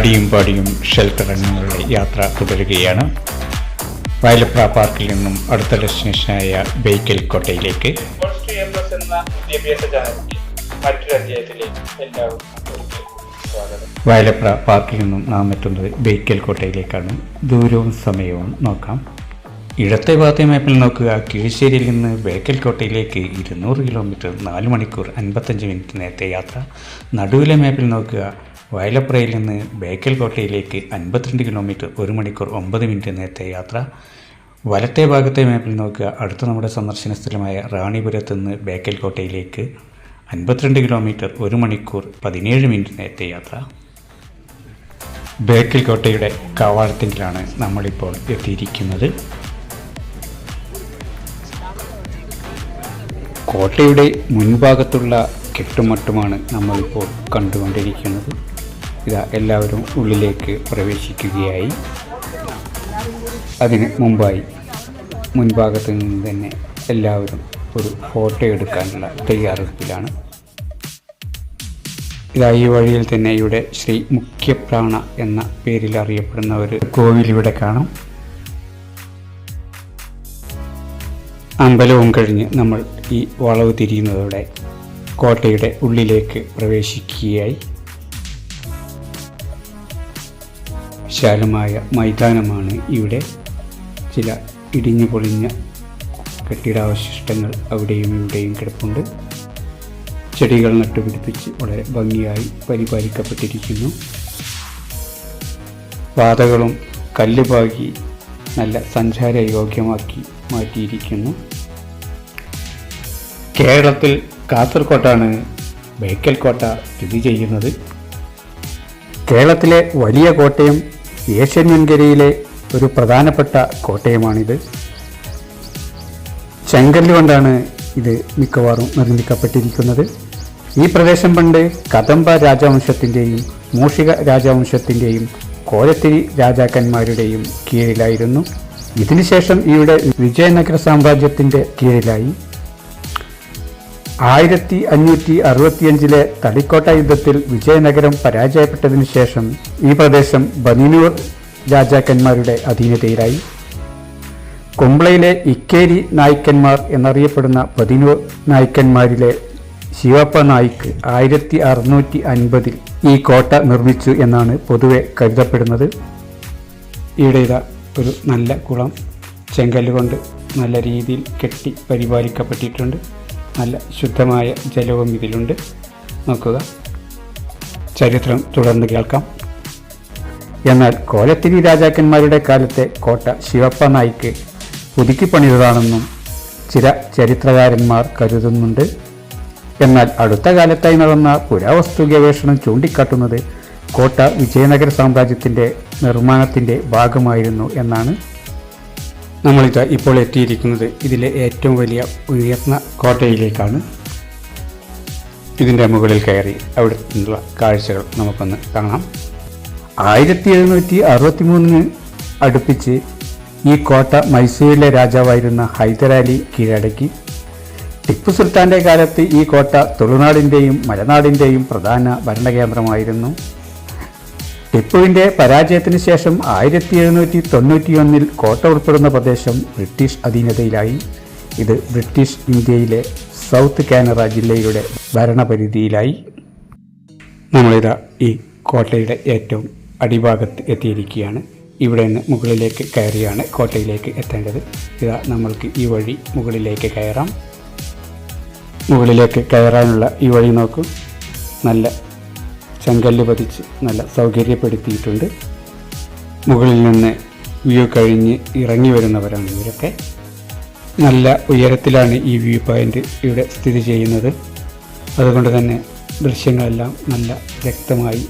ആടിയും പാടിയും ഷെൽട്ടറങ്ങളുടെ യാത്ര തുടരുകയാണ്. വയലപ്ര പാർക്കിൽ നിന്നും അടുത്ത ഡെസ്റ്റിനേഷനായ ബേക്കൽ കോട്ടയിലേക്ക്. വയലപ്ര പാർക്കിൽ നിന്നും നാം എത്തുന്നത് ബേക്കൽ കോട്ടയിലേക്കാണ്. ദൂരവും സമയവും നോക്കാം. ഇടത്തെ ഭാഗത്തെ മാപ്പിൽ നോക്കുക. കീഴ്ശ്ശേരിയിൽ നിന്ന് ബേക്കൽ കോട്ടയിലേക്ക് 200 കിലോമീറ്റർ 4 മണിക്കൂർ 55 മിനിറ്റ് നേരത്തെ യാത്ര. നടുവിലെ മാപ്പിൽ നോക്കുക. വയലപ്രയിൽ നിന്ന് ബേക്കൽ കോട്ടയിലേക്ക് 52 കിലോമീറ്റർ 1 മണിക്കൂർ 9 മിനിറ്റ് നേരത്തെ യാത്ര. വലത്തെ ഭാഗത്തെ മാപ്പിൽ നോക്കുക. അടുത്ത നമ്മുടെ സന്ദർശന സ്ഥലമായ റാണിപുരത്ത് നിന്ന് ബേക്കൽ കോട്ടയിലേക്ക് 52 കിലോമീറ്റർ 1 മണിക്കൂർ 17 മിനിറ്റ് നേരത്തെ യാത്ര. ബേക്കൽ കോട്ടയുടെ കവാടത്തിലാണ് നമ്മളിപ്പോൾ എത്തിയിരിക്കുന്നത്. കോട്ടയുടെ മുൻഭാഗത്തുള്ള കെട്ടുമട്ടുമാണ് നമ്മളിപ്പോൾ കണ്ടുകൊണ്ടിരിക്കുന്നത്. ഇതാ എല്ലാവരും ഉള്ളിലേക്ക് പ്രവേശിക്കുകയായി. അതിന് മുമ്പായി മുൻഭാഗത്ത് നിന്ന് തന്നെ എല്ലാവരും ഒരു ഫോട്ടോ എടുക്കാനുള്ള തയ്യാറെടുപ്പിലാണ്. ഇതാ ഈ വഴിയിൽ തന്നെ ഇവിടെ ശ്രീ മുഖ്യപ്രാണ എന്ന പേരിൽ അറിയപ്പെടുന്ന ഒരു കോവിൽ ഇവിടെ കാണാം. അമ്പലവും കഴിഞ്ഞ് നമ്മൾ ഈ വളവ് തിരിയുന്നതോടെ കോട്ടയുടെ ഉള്ളിലേക്ക് പ്രവേശിക്കുകയായി. വിശാലമായ മൈതാനമാണ് ഇവിടെ. ചില ഇടിഞ്ഞു പൊളിഞ്ഞ കെട്ടിടാവശിഷ്ടങ്ങൾ അവിടെയും ഇവിടെയും കിടപ്പുണ്ട്. ചെടികൾ നട്ടുപിടിപ്പിച്ച് വളരെ ഭംഗിയായി പരിപാലിക്കപ്പെട്ടിരിക്കുന്നു. പാതകളും കല്ലുപാകി നല്ല സഞ്ചാരയോഗ്യമാക്കി മാറ്റിയിരിക്കുന്നു. കേരളത്തിൽ കാസർഗോട്ടാണ് ബേക്കൽ കോട്ട സ്ഥിതി ചെയ്യുന്നത്. കേരളത്തിലെ വലിയ കോട്ടയം ഏഷ്യൻ വൻകരയിലെ ഒരു പ്രധാനപ്പെട്ട കോട്ടയമാണിത്. ചെങ്കല്ല് കൊണ്ടാണ് ഇത് മിക്കവാറും നിർമ്മിക്കപ്പെട്ടിരിക്കുന്നത്. ഈ പ്രദേശം പണ്ട് കദംബ രാജവംശത്തിൻ്റെയും മൂഷിക രാജവംശത്തിൻ്റെയും കോലത്തിരി രാജാക്കന്മാരുടെയും കീഴിലായിരുന്നു. ഇതിനുശേഷം ഇവിടെ വിജയനഗര സാമ്രാജ്യത്തിൻ്റെ കീഴിലായി. 1565 തളിക്കോട്ട യുദ്ധത്തിൽ വിജയനഗരം പരാജയപ്പെട്ടതിനു ശേഷം ഈ പ്രദേശം ബനിനൂർ രാജാക്കന്മാരുടെ അധീനതയിലായി. കുംബ്ലയിലെ ഇക്കേരി നായ്ക്കന്മാർ എന്നറിയപ്പെടുന്ന ബദിനൂർ നായ്ക്കന്മാരിലെ ശിവപ്പ നായിക്ക് 1650 ഈ കോട്ട നിർമ്മിച്ചു എന്നാണ് പൊതുവെ കരുതപ്പെടുന്നത്. ഇവിടെ ഇതാ ഒരു നല്ല കുളം ചെങ്കല്ല് കൊണ്ട് നല്ല രീതിയിൽ കെട്ടി പരിപാലിക്കപ്പെട്ടിട്ടുണ്ട്. നല്ല ശുദ്ധമായ ജലവും ഇതിലുണ്ട്. നോക്കുക, ചരിത്രം തുടർന്ന് കേൾക്കാം. എന്നാൽ കോലത്തിരി രാജാക്കന്മാരുടെ കാലത്തെ കോട്ട ശിവപ്പ നായിക്ക് പുതുക്കി പണിതതാണെന്നും ചില ചരിത്രകാരന്മാർ കരുതുന്നുണ്ട്. എന്നാൽ അടുത്ത കാലത്തായി നടന്ന പുരാവസ്തു ഗവേഷണം ചൂണ്ടിക്കാട്ടുന്നത് കോട്ട വിജയനഗര സാമ്രാജ്യത്തിൻ്റെ നിർമ്മാണത്തിൻ്റെ ഭാഗമായിരുന്നു എന്നാണ്. നമ്മളിത് ഇപ്പോൾ എത്തിയിരിക്കുന്നത് ഇതിലെ ഏറ്റവും വലിയ ഉയർന്ന കോട്ടയിലേക്കാണ്. ഇതിൻ്റെ മുകളിൽ കയറി അവിടെ നിന്നുള്ള കാഴ്ചകൾ നമുക്കൊന്ന് കാണാം. 1763 അടുപ്പിച്ച് ഈ കോട്ട മൈസൂരിലെ രാജാവായിരുന്ന ഹൈദരാലി കീഴടക്കി. ടിപ്പു സുൽത്താൻ്റെ കാലത്ത് ഈ കോട്ട തുളുനാടിൻ്റെയും മലനാടിൻ്റെയും പ്രധാന ഭരണകേന്ദ്രമായിരുന്നു. ടിപ്പുവിൻ്റെ പരാജയത്തിന് ശേഷം 1791 കോട്ട ഉൾപ്പെടുന്ന പ്രദേശം ബ്രിട്ടീഷ് അധീനതയിലായി. ഇത് ബ്രിട്ടീഷ് ഇന്ത്യയിലെ സൗത്ത് കാനറ ജില്ലയുടെ ഭരണപരിധിയിലായി. നമ്മളിതാ ഈ കോട്ടയുടെ ഏറ്റവും അടിഭാഗത്ത് എത്തിയിരിക്കുകയാണ്. ഇവിടെ നിന്ന് മുകളിലേക്ക് കയറിയാണ് കോട്ടയിലേക്ക് എത്തേണ്ടത്. ഇതാ നമ്മൾക്ക് ഈ വഴി മുകളിലേക്ക് കയറാം. മുകളിലേക്ക് കയറാനുള്ള ഈ വഴി നോക്കൂ. നല്ല ചെങ്കല്ല് പതിച്ച് നല്ല സൗകര്യപ്പെടുത്തിയിട്ടുണ്ട്. മുകളിൽ നിന്ന് വ്യൂ കഴിഞ്ഞ് ഇറങ്ങി വരുന്നവരാണ് ഇവരൊക്കെ. നല്ല ഉയരത്തിലാണ് ഈ വ്യൂ പോയിൻ്റ് ഇവിടെ സ്ഥിതി ചെയ്യുന്നത്. അതുകൊണ്ട് തന്നെ ദൃശ്യങ്ങളെല്ലാം നല്ല വ്യക്തമായി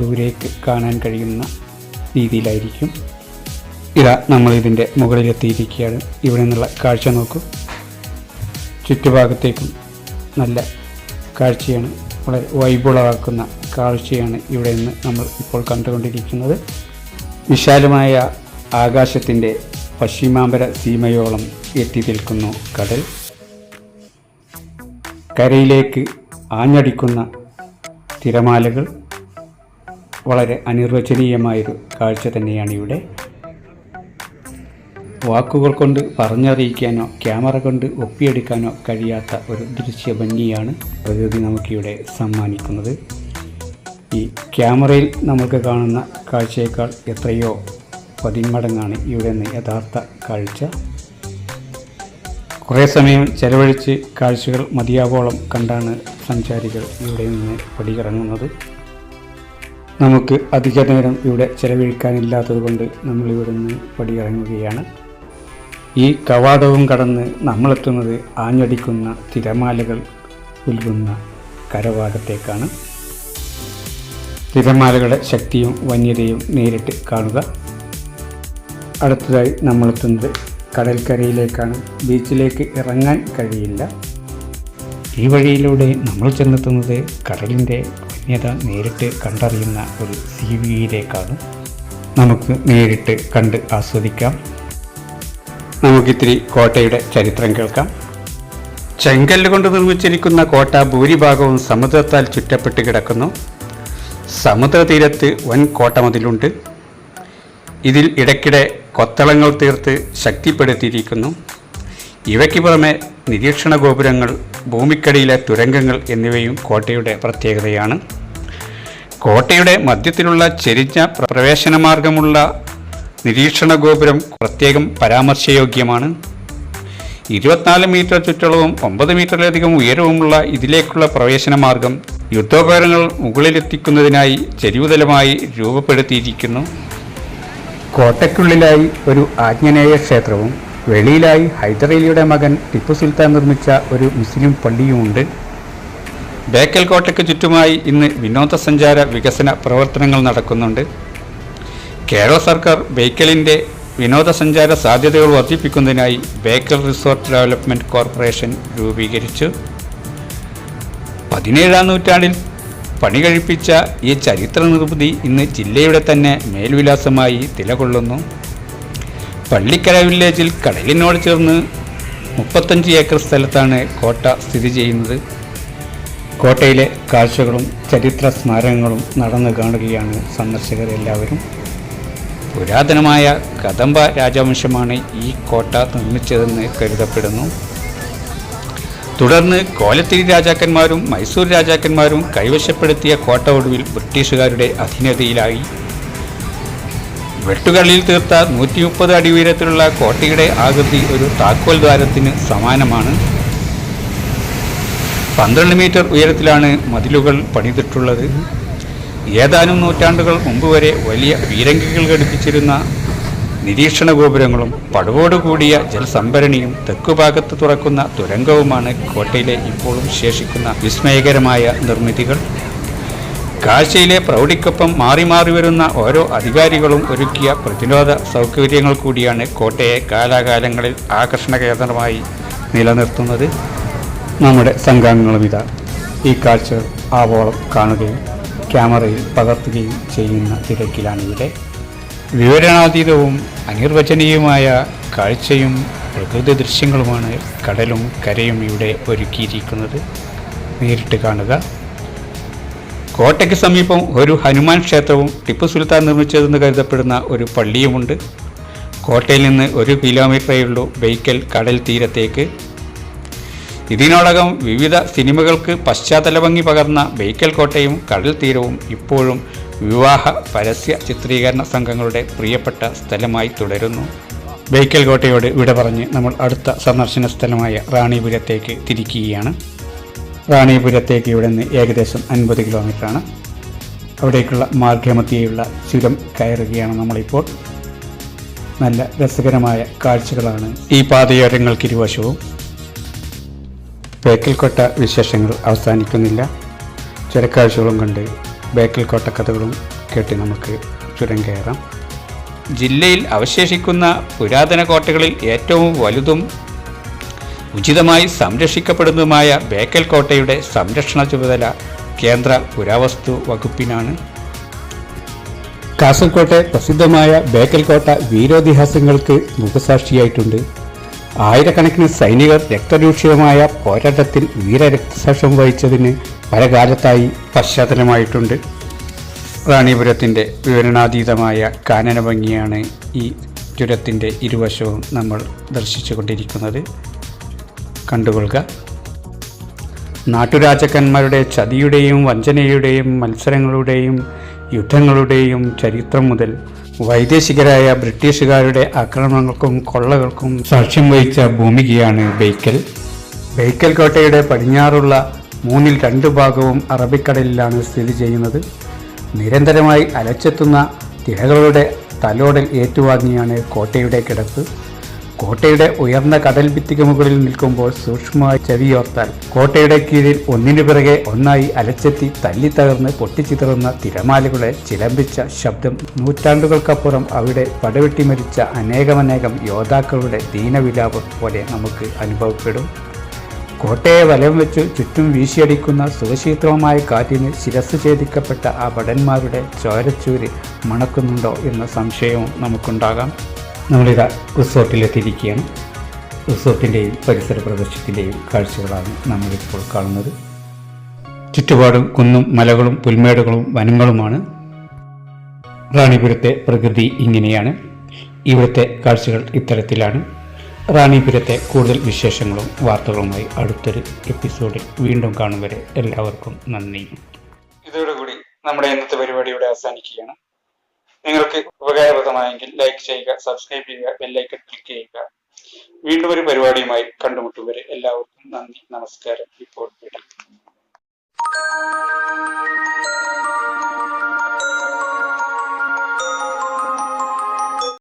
ദൂരേക്ക് കാണാൻ കഴിയുന്ന രീതിയിലായിരിക്കും. ഇതാ നമ്മളിതിൻ്റെ മുകളിലെത്തിയിരിക്കുകയാണ്. ഇവിടെ നിന്നുള്ള കാഴ്ച നോക്കൂ. ചുറ്റുഭാഗത്തേക്കും നല്ല കാഴ്ചയാണ്. വളരെ വൈബുളവാക്കുന്ന കാഴ്ചയാണ് ഇവിടെ നിന്ന് നമ്മൾ ഇപ്പോൾ കണ്ടുകൊണ്ടിരിക്കുന്നത്. വിശാലമായ ആകാശത്തിൻ്റെ പശ്ചിമാമ്പര സീമയോളം എത്തി നിൽക്കുന്നു കടൽ. കരയിലേക്ക് ആഞ്ഞടിക്കുന്ന തിരമാലകൾ വളരെ അനിർവചനീയമായൊരു കാഴ്ച തന്നെയാണ് ഇവിടെ. വാക്കുകൾ കൊണ്ട് പറഞ്ഞറിയിക്കാനോ ക്യാമറ കൊണ്ട് ഒപ്പിയെടുക്കാനോ കഴിയാത്ത ഒരു ദൃശ്യഭംഗിയാണ് പ്രകൃതി നമുക്കിവിടെ സമ്മാനിക്കുന്നത്. ഈ ക്യാമറയിൽ നമുക്ക് കാണുന്ന കാഴ്ചയേക്കാൾ എത്രയോ പതിന്മടങ്ങാണ് ഇവിടെ നിന്ന് യഥാർത്ഥ കാഴ്ച. കുറേ സമയം ചെലവഴിച്ച് കാഴ്ചകൾ മതിയാവോളം കണ്ടാണ് സഞ്ചാരികൾ ഇവിടെ നിന്ന് പടിയിറങ്ങുന്നത്. നമുക്ക് അധിക നേരം ഇവിടെ ചെലവഴിക്കാനില്ലാത്തത് കൊണ്ട് നമ്മളിവിടെ നിന്ന് പടിയിറങ്ങുകയാണ്. ഈ കവാടവും കടന്ന് നമ്മളെത്തുന്നത് ആഞ്ഞടിക്കുന്ന തിരമാലകൾ ഉൽകുന്ന കരഭാഗത്തേക്കാണ്. തിരമാലകളുടെ ശക്തിയും വന്യതയും നേരിട്ട് കാണുക. അടുത്തതായി നമ്മളെത്തുന്നത് കടൽക്കരയിലേക്കാണ്. ബീച്ചിലേക്ക് ഇറങ്ങാൻ കഴിയില്ല. ഈ വഴിയിലൂടെ നമ്മൾ ചെന്നെത്തുന്നത് കടലിൻ്റെ വന്യത നേരിട്ട് കണ്ടറിയുന്ന ഒരു സീവിയിലേക്കാണ്. നമുക്ക് നേരിട്ട് കണ്ട് ആസ്വദിക്കാം. നമുക്കിത്തിരി കോട്ടയുടെ ചരിത്രം കേൾക്കാം. ചെങ്കല്ല് കൊണ്ട് നിർമ്മിച്ചിരിക്കുന്ന കോട്ട ഭൂരിഭാഗവും സമുദ്രത്താൽ ചുറ്റപ്പെട്ട് കിടക്കുന്നു. സമുദ്രതീരത്ത് വൻ കോട്ടമതിലുണ്ട്. ഇതിൽ ഇടയ്ക്കിടെ കൊത്തളങ്ങൾ തീർത്ത് ശക്തിപ്പെടുത്തിയിരിക്കുന്നു. ഇവയ്ക്ക് പുറമെ നിരീക്ഷണ ഗോപുരങ്ങൾ, ഭൂമിക്കടിയിലെ തുരങ്കങ്ങൾ എന്നിവയും കോട്ടയുടെ പ്രത്യേകതയാണ്. കോട്ടയുടെ മധ്യത്തിലുള്ള ചെരിഞ്ഞ പ്രവേശനമാർഗമുള്ള നിരീക്ഷണ ഗോപുരം പ്രത്യേകം പരാമർശയോഗ്യമാണ്. 24 മീറ്റർ ചുറ്റളവും 9 മീറ്ററിലധികം ഉയരവുമുള്ള ഇതിലേക്കുള്ള പ്രവേശന മാർഗം യുദ്ധോപകരണങ്ങൾ മുകളിലെത്തിക്കുന്നതിനായി ചെരിവുതലമായി രൂപപ്പെടുത്തിയിരിക്കുന്നു. കോട്ടയ്ക്കുള്ളിലായി ഒരു ആഞ്ജനേയ ക്ഷേത്രവും വെളിയിലായി ഹൈദരലിയുടെ മകൻ ടിപ്പു സുൽത്താൻ നിർമ്മിച്ച ഒരു മുസ്ലിം പള്ളിയുമുണ്ട്. ബേക്കൽ കോട്ടയ്ക്ക് ചുറ്റുമായി ഇന്ന് വിനോദസഞ്ചാര വികസന പ്രവർത്തനങ്ങൾ നടക്കുന്നുണ്ട്. കേരള സർക്കാർ ബേക്കലിൻ്റെ വിനോദസഞ്ചാര സാധ്യതകൾ വർദ്ധിപ്പിക്കുന്നതിനായി ബേക്കൽ റിസോർട്ട് ഡെവലപ്മെൻറ്റ് കോർപ്പറേഷൻ രൂപീകരിച്ചു. 17-ാം നൂറ്റാണ്ടിൽ പണി കഴിപ്പിച്ച ഈ ചരിത്ര നിർമ്മിതി ഇന്ന് ജില്ലയുടെ തന്നെ മേൽവിലാസമായി നിലകൊള്ളുന്നു. പള്ളിക്കര വില്ലേജിൽ കടലിനോട് ചേർന്ന് 35 ഏക്കർ സ്ഥലത്താണ് കോട്ട സ്ഥിതി ചെയ്യുന്നത്. കോട്ടയിലെ കാഴ്ചകളും ചരിത്ര സ്മാരകങ്ങളും നടന്നു കാണുകയാണ് സന്ദർശകരെല്ലാവരും. പുരാതനമായ കദംബ രാജവംശമാണ് ഈ കോട്ട നിർമ്മിച്ചതെന്ന് കരുതപ്പെടുന്നു. തുടർന്ന് കോലത്തിരി രാജാക്കന്മാരും മൈസൂർ രാജാക്കന്മാരും കൈവശപ്പെടുത്തിയ കോട്ട ഒടുവിൽ ബ്രിട്ടീഷുകാരുടെ അധീനതയിലായി. വെട്ടുകല്ലിൽ തീർത്ത 130 അടി ഉയരത്തിലുള്ള കോട്ടയുടെ ആകൃതി ഒരു താക്കോൽ ദ്വാരത്തിന് സമാനമാണ്. 12 മീറ്റർ ഉയരത്തിലാണ് മതിലുകൾ പണിതിട്ടുള്ളത്. ഏതാനും നൂറ്റാണ്ടുകൾ മുമ്പ് വരെ വലിയ പീരങ്കികൾ ഘടിപ്പിച്ചിരുന്ന നിരീക്ഷണ ഗോപുരങ്ങളും പടവോടുകൂടിയ ജലസംഭരണിയും തെക്കുഭാഗത്ത് തുറക്കുന്ന തുരങ്കവുമാണ് കോട്ടയിലെ ഇപ്പോഴും ശേഷിക്കുന്ന വിസ്മയകരമായ നിർമ്മിതികൾ. കാഴ്ചയിലെ പ്രൗഢിക്കൊപ്പം മാറി മാറി വരുന്ന ഓരോ അധികാരികളും ഒരുക്കിയ പ്രതിരോധ സൗകര്യങ്ങൾ കൂടിയാണ് കോട്ടയെ കാലാകാലങ്ങളിൽ ആകർഷണ കേന്ദ്രമായി നിലനിർത്തുന്നത്. നമ്മുടെ സംഘാംഗങ്ങളും ഇതാ ഈ കാഴ്ചകൾ ആവോളം കാണുകയും ക്യാമറയിൽ പകർത്തുകയും ചെയ്യുന്ന തിരക്കിലാണ് ഇവിടെ. വിവരണാതീതവും അനിർവചനീയമായ കാഴ്ചയും പ്രകൃതി ദൃശ്യങ്ങളുമാണ് കടലും കരയും ഇവിടെ ഒരുക്കിയിരിക്കുന്നത്. നേരിട്ട് കാണുക. കോട്ടയ്ക്ക് സമീപം ഒരു ഹനുമാൻ ക്ഷേത്രവും ടിപ്പു സുൽത്താൻ നിർമ്മിച്ചതെന്ന് കരുതപ്പെടുന്ന ഒരു പള്ളിയുമുണ്ട്. കോട്ടയിൽ നിന്ന് 1 കിലോമീറ്ററേയുള്ളൂ ബേക്കൽ കടൽ തീരത്തേക്ക്. ഇതിനോടകം വിവിധ സിനിമകൾക്ക് പശ്ചാത്തല ഭംഗി പകർന്ന ബേക്കൽ കോട്ടയും കടൽ തീരവും ഇപ്പോഴും വിവാഹ പരസ്യ ചിത്രീകരണ സംഘങ്ങളുടെ പ്രിയപ്പെട്ട സ്ഥലമായി തുടരുന്നു. ബേക്കൽ കോട്ടയോട് വിട പറഞ്ഞ് നമ്മൾ അടുത്ത സന്ദർശന സ്ഥലമായ റാണിപുരത്തേക്ക് തിരിക്കുകയാണ്. റാണിപുരത്തേക്ക് ഇവിടെ നിന്ന് ഏകദേശം 50 കിലോമീറ്ററാണ്. അവിടേക്കുള്ള മാർഗമധ്യേയുള്ള ചുരം കയറുകയാണ് നമ്മളിപ്പോൾ. നല്ല രസകരമായ കാഴ്ചകളാണ് ഈ പാതയോരങ്ങൾക്കിരുവശവും. ബേക്കൽ കോട്ട വിശേഷങ്ങൾ അവസാനിക്കുന്നില്ല. ചുരക്കാഴ്ചകളും കണ്ട് ബേക്കൽ കോട്ട കഥകളും കേട്ട് നമുക്ക് ചുരം കയറാം. ജില്ലയിൽ അവശേഷിക്കുന്ന പുരാതന കോട്ടകളിൽ ഏറ്റവും വലുതും ഉചിതമായി സംരക്ഷിക്കപ്പെടുന്നതുമായ ബേക്കൽ കോട്ടയുടെ സംരക്ഷണ ചുമതല കേന്ദ്ര പുരാവസ്തു വകുപ്പിനാണ്. കാസർകോട്ടെ പ്രസിദ്ധമായ ബേക്കൽ കോട്ട വീരോതിഹാസങ്ങൾക്ക് മുഖസാക്ഷിയായിട്ടുണ്ട്. ആയിരക്കണക്കിന് സൈനികർ രക്തരൂക്ഷിതമായ പോരാട്ടത്തിൽ വീരരക്തസാക്ഷ്യം വഹിച്ചതിന് പല കാലത്തായി പശ്ചാത്തലമായിട്ടുണ്ട്. റാണിപുരത്തിൻ്റെ വിവരണാതീതമായ കാനന ഭംഗിയാണ് ഈ ചുരത്തിൻ്റെ ഇരുവശവും നമ്മൾ ദർശിച്ചു കൊണ്ടിരിക്കുന്നത്. കണ്ടുകൊള്ളുക. നാട്ടുരാജാക്കന്മാരുടെ ചതിയുടെയും വഞ്ചനയുടെയും മത്സരങ്ങളുടെയും യുദ്ധങ്ങളുടെയും ചരിത്രം മുതൽ വൈദേശികരായ ബ്രിട്ടീഷുകാരുടെ ആക്രമണങ്ങൾക്കും കൊള്ളകൾക്കും സാക്ഷ്യം വഹിച്ച ഭൂമികയാണ് ബേക്കൽ. ബേക്കൽ കോട്ടയുടെ പടിഞ്ഞാറുള്ള 2/3 ഭാഗവും അറബിക്കടലിലാണ് സ്ഥിതി ചെയ്യുന്നത്. നിരന്തരമായി അലച്ചെത്തുന്ന തിരകളുടെ തലോടൽ ഏറ്റുവാങ്ങിയാണ് കോട്ടയുടെ കിടപ്പ്. കോട്ടയുടെ ഉയർന്ന കടൽ ഭിത്തിക്ക് മുകളിൽ നിൽക്കുമ്പോൾ സൂക്ഷ്മമായി ചെവിയോർത്താൽ കോട്ടയുടെ കീഴിൽ ഒന്നിനു പിറകെ ഒന്നായി അലച്ചെത്തി തല്ലിത്തകർന്ന് പൊട്ടിച്ചിതറുന്ന തിരമാലകളെ ചിലമ്പിച്ച ശബ്ദം നൂറ്റാണ്ടുകൾക്കപ്പുറം അവിടെ പടവെട്ടി മരിച്ച അനേകമനേകം യോദ്ധാക്കളുടെ ദീനവിലാപം പോലെ നമുക്ക് അനുഭവപ്പെടും. കോട്ടയെ വലം വെച്ചു ചുറ്റും വീശിയടിക്കുന്ന സുഖശീതളമായ കാറ്റിന് ശിരസ് ഛേദിക്കപ്പെട്ട ആ ഭടന്മാരുടെ ചോരച്ചൂര് മണക്കുന്നുണ്ടോ എന്ന സംശയവും നമുക്കുണ്ടാകാം. നമ്മളിതാ റിസോർട്ടിലെത്തിയിരിക്കുകയാണ്. റിസോർട്ടിൻ്റെയും പരിസര പ്രദേശത്തിൻ്റെയും കാഴ്ചകളാണ് നമ്മളിപ്പോൾ കാണുന്നത്. ചുറ്റുപാടും കുന്നും മലകളും പുൽമേടുകളും വനങ്ങളുമാണ്. റാണിപുരത്തെ പ്രകൃതി ഇങ്ങനെയാണ്. ഇവിടുത്തെ കാഴ്ചകൾ ഇത്തരത്തിലാണ്. റാണിപുരത്തെ കൂടുതൽ വിശേഷങ്ങളും വാർത്തകളുമായി അടുത്തൊരു എപ്പിസോഡിൽ വീണ്ടും കാണും വരെ എല്ലാവർക്കും നന്ദി. ഇതോടുകൂടി നമ്മുടെ ഇന്നത്തെ പരിപാടി ഇവിടെ അവസാനിക്കുകയാണ്. നിങ്ങൾക്ക് ഉപകാരപ്രദമായെങ്കിൽ ലൈക്ക് ചെയ്യുക, സബ്സ്ക്രൈബ് ചെയ്യുക, ബെല്ലൈക്കൺ ക്ലിക്ക് ചെയ്യുക. വീണ്ടും ഒരു പരിപാടിയുമായി കണ്ടുമുട്ടും വരെ എല്ലാവർക്കും നന്ദി, നമസ്കാരം. ഇപ്പോൾ വിടാം.